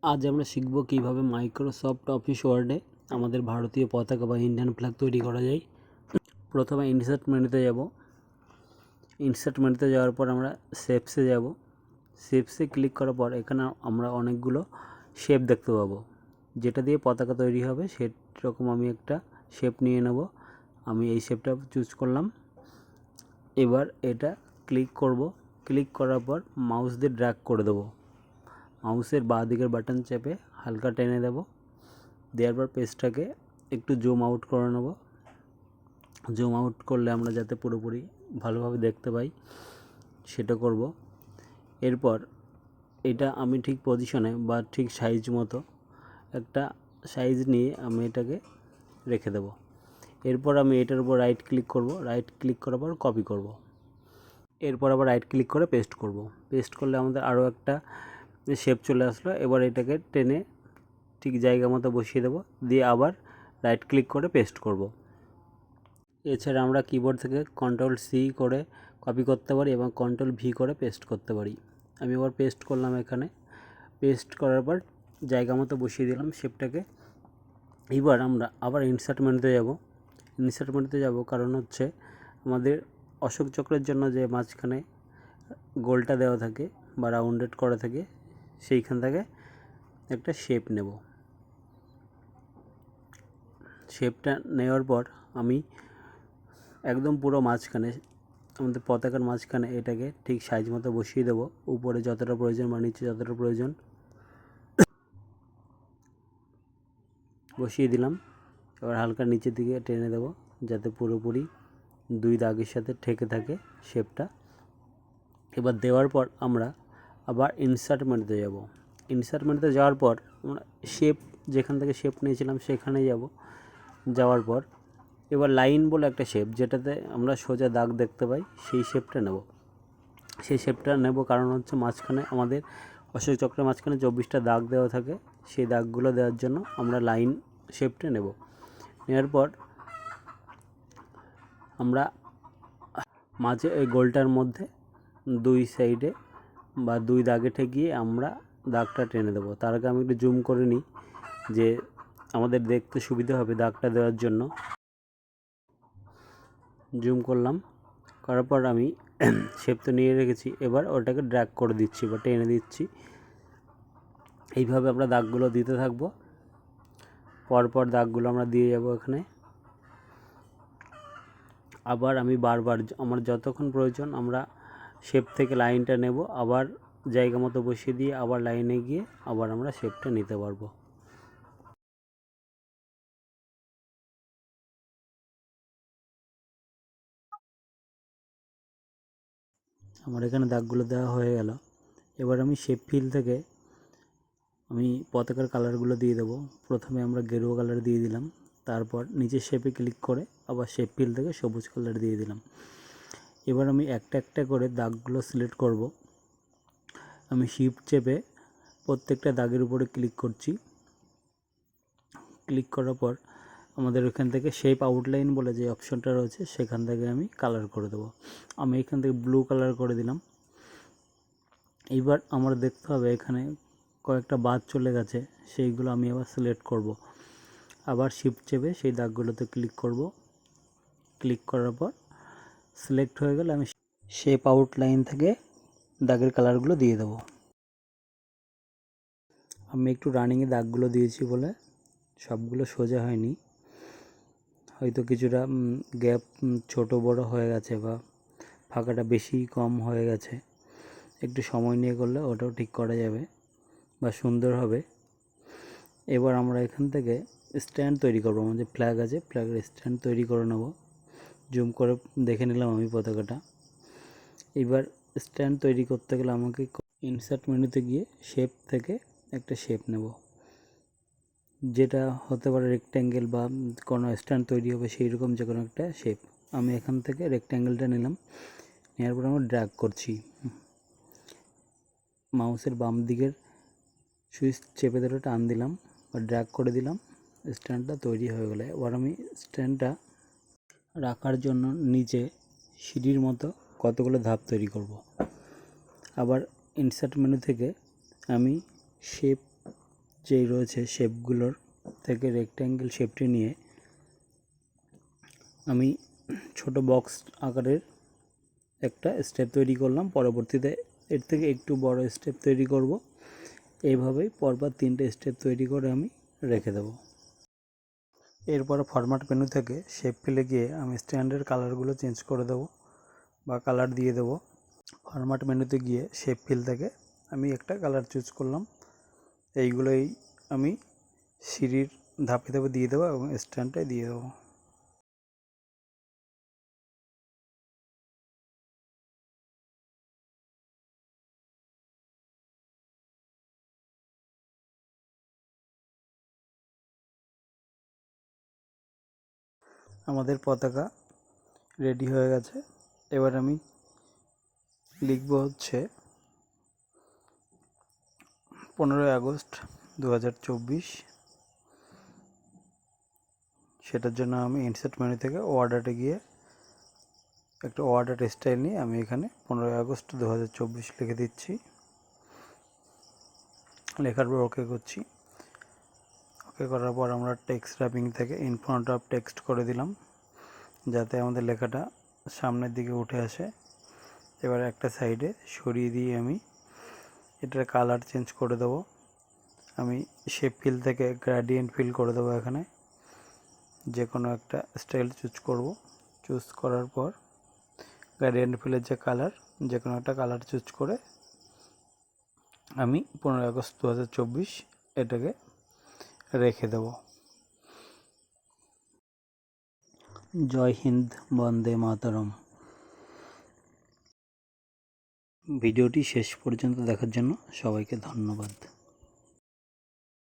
আজ আমরা শিখব কিভাবে মাইক্রোসফট অফিস ওয়ার্ডে আমাদের ভারতীয় পতাকা বা ইন্ডিয়ান ফ্ল্যাগ তৈরি করা যায়। প্রথমে ইনসার্ট মেনুতে যাব। ইনসার্ট মেনুতে যাওয়ার পর আমরা শেপসে যাব। শেপসে ক্লিক করার পর এখানে আমরা অনেকগুলো শেপ দেখতে পাবো, যেটা দিয়ে পতাকা তৈরি হবে সেরকম আমি একটা শেপ নিয়ে নেব। আমি এই শেপটা চুজ করলাম। এবার এটা ক্লিক করব। ক্লিক করার পর মাউস দিয়ে ড্র্যাগ করে দেবো। মাউসের বাঁ দিকের বাটন চেপে হালকা টেনে দেব। দেওয়ার পর পেজটাকে একটু জুম আউট করে নেব। জুম আউট করলে আমরা যাতে পুরোপুরি ভালোভাবে দেখতে পাই সেটা করব। এরপর এটা আমি ঠিক পজিশনে বা ঠিক সাইজ মতো একটা সাইজ নিয়ে আমি এটাকে রেখে দেব। এরপর আমি এটার উপর রাইট ক্লিক করব। রাইট ক্লিক করার পর কপি করব। এরপর আবার রাইট ক্লিক করে পেস্ট করব। পেস্ট করলে আমাদের আরও একটা শেপ চলে আসলো। এবার এটাকে টেনে ঠিক জায়গা মতো বসিয়ে দেবো, দিয়ে আবার রাইট ক্লিক করে পেস্ট করব। এছাড়া আমরা কিবোর্ড থেকে Ctrl+C করে কপি করতে পারি এবং Ctrl+V করে পেস্ট করতে পারি। আমি আবার পেস্ট করলাম। এখানে পেস্ট করার পর জায়গা মতো বসিয়ে দিলাম শেপটাকে। এবার আমরা আবার ইনসার্ট মেনুতে যাব। ইনসার্ট মেনুতে যাব কারণ হচ্ছে আমাদের অশোক চক্রের জন্য যে মাঝখানে গোলটা দেওয়া থাকে বা রাউন্ডেড করা থাকে, সেইখান থেকে একটা শেপ নেব। শেপটা নেওয়ার পর আমি একদম পুরো মাঝখানে, আমাদের পতাকার মাঝখানে এটাকে ঠিক সাইজ মতো বসিয়ে দেবো। উপরে যতটা প্রয়োজন বা নিচে যতটা প্রয়োজন বসিয়ে দিলাম। এবার হালকা নিচের দিকে টেনে দেবো যাতে পুরোপুরি দুই দাগের সাথে ঠেকে থাকে শেপটা। এবার দেওয়ার পর আমরা আবার ইনসার্ট মেনুতে যাব। ইনসার্ট মেনুতে যাওয়ার পর আমরা শেপ, যেখান থেকে শেপ নিয়েছিলাম সেখানে যাব। যাওয়ার পর এবার লাইন বলে একটা শেপ, যেটাতে আমরা সোজা দাগ দেখতে পাই, সেই শেপটা নেব। সেই শেপটা নেব কারণ হচ্ছে মাঝখানে আমাদের অশোক চক্রের মাঝখানে 24টা দাগ দেওয়া থাকে, সেই দাগগুলো দেওয়ার জন্য আমরা লাইন শেপটা নেব। নেওয়ার পর আমরা মাঝে ওই গোলটার মধ্যে দুই সাইডে বা দুই দাগে ঠেকিয়ে আমরা দাগটা টেনে দেবো। তার আগে আমি একটু জুম করে নিই যে আমাদের দেখতে সুবিধা হবে দাগটা দেওয়ার জন্য। জুম করলাম, করার পর আমি শেপ তো নিয়ে রেখেছি, এবার ওটাকে ড্র্যাগ করে দিচ্ছি বা টেনে দিচ্ছি। এইভাবে আমরা দাগগুলো দিতে থাকবো। পরপর দাগগুলো আমরা দিয়ে যাব এখানে। আবার আমি বারবার আমার যতক্ষণ প্রয়োজন আমরা শেপ থেকে লাইনটা নেব, আবার জায়গা মতো বসিয়ে দিয়ে আবার লাইনে গিয়ে আবার আমরা শেপটা নিতে পারবো। আমার এখানে দাগগুলো দেওয়া হয়ে গেল। এবার আমি শেপ ফিল থেকে আমি পতাকার কালারগুলো দিয়ে দেবো। প্রথমে আমরা গেরুয়া কালার দিয়ে দিলাম, তারপর নিচের শেপে ক্লিক করে আবার শেপ ফিল থেকে সবুজ কালার দিয়ে দিলাম। এবার আমি একটা একটা করে দাগগুলো সিলেক্ট করব। আমি শিফট চেপে প্রত্যেকটা দাগের উপরে ক্লিক করছি। ক্লিক করার পর আমাদের ওখান থেকে শেপ আউটলাইন বলে যে অপশনটা রয়েছে সেখান থেকে আমি কালার করে দেবো। আমি এখান থেকে ব্লু কালার করে দিলাম। এইবার আমরা দেখতে হবে এখানে কয়েকটা বাদ চলে গেছে, সেইগুলো আমি আবার সিলেক্ট করব। আবার শিফট চেপে সেই দাগগুলোতে ক্লিক করব। ক্লিক করার পর সিলেক্ট হয়ে গেলে আমি শেপ আউটলাইন থেকে দাগের কালারগুলো দিয়ে দেবো। আমি একটু রানিংয়ে দাগগুলো দিয়েছি বলে সবগুলো সোজা হয়নি, হয়তো কিছুটা গ্যাপ ছোট বড় হয়ে গেছে বা ফাঁকাটা বেশি কম হয়ে গেছে। একটু সময় নিয়ে করলে ওটাও ঠিক করা যাবে বা সুন্দর হবে। এবার আমরা এখান থেকে স্ট্যান্ড তৈরি করবো। আমাদের ফ্ল্যাগ আছে, ফ্ল্যাগের স্ট্যান্ড তৈরি করে নেব। জুম করে দেখে নিলাম আমি পতাকাটা। এবার স্ট্যান্ড তৈরি করতে গেলে আমাকে ইনসার্ট মেনুতে গিয়ে শেপ থেকে একটা শেপ নেব, যেটা হতে পারে রেক্ট্যাঙ্গেল বা কোনো স্ট্যান্ড তৈরি হবে সেই রকম যে কোনো একটা শেপ। আমি এখান থেকে রেক্ট্যাঙ্গেলটা নিলাম। নেওয়ার পর আমরা ড্র্যাগ করছি। মাউসের বাম দিকের সুইচ চেপে ধরে টান দিলাম বা ড্র্যাগ করে দিলাম, স্ট্যান্ডটা তৈরি হয়ে গেলে এবার আমি স্ট্যান্ডটা রাখার জন্য নিচে সিঁড়ির মতো কতগুলো ধাপ তৈরি করব। আবার ইনসার্ট মেনু থেকে আমি শেপ যেই রয়েছে শেপগুলোর থেকে রেক্ট্যাঙ্গেল শেপটি নিয়ে আমি ছোট বক্স আকারের একটা স্টেপ তৈরি করলাম। পরবর্তীতে এর থেকে একটু বড় স্টেপ তৈরি করব। এইভাবেই পরপর 3টে স্টেপ তৈরি করে আমি রেখে দেব। এরপর ফরম্যাট মেনু থেকে শেপ ফিলে গিয়ে আমি স্ট্যান্ডের কালারগুলো চেঞ্জ করে দেব বা কালার দিয়ে দেব। ফরম্যাট মেনুতে গিয়ে শেপ ফিল থেকে আমি একটা কালার চুজ করলাম। এইগুলোই আমি সিঁড়ির ধাপে ধাপে দিয়ে দেবো এবং স্ট্যান্ডটায় দিয়ে দেবো। আমাদের পতাকা রেডি হয়ে গেছে। এবার আমি লিখব হচ্ছে 15ই আগস্ট 2024। সেটার জন্য আমি ইনসার্ট মেনু থেকে ওয়ার্ডারে গিয়ে একটা ওয়ার্ডার স্টাইল নিয়ে আমি এখানে 15ই আগস্ট 2024 লিখে দিচ্ছি। লেখার পর ওকে করছি। ওকে করার পর আমরা টেক্সট র্যাপিং থেকে ইন ফ্রন্ট অফ টেক্সট করে দিলাম, যাতে আমাদের লেখাটা সামনের দিকে উঠে আসে। এবার একটা সাইডে সরিয়ে দিয়ে আমি এটার কালার চেঞ্জ করে দেব। আমি শেপ ফিল থেকে গ্রেডিয়েন্ট ফিল করে দেবো। এখানে যে কোনো একটা স্টাইল চুজ করব। চুজ করার পর গ্রেডিয়েন্ট ফিলের যে কালার, যে কোনো একটা কালার চুজ করে আমি 15ই আগস্ট 2024 এটাকে রেখে দেব। জয় হিন্দ, বন্দে মাতরম। ভিডিওটি শেষ পর্যন্ত দেখার জন্য সবাইকে ধন্যবাদ।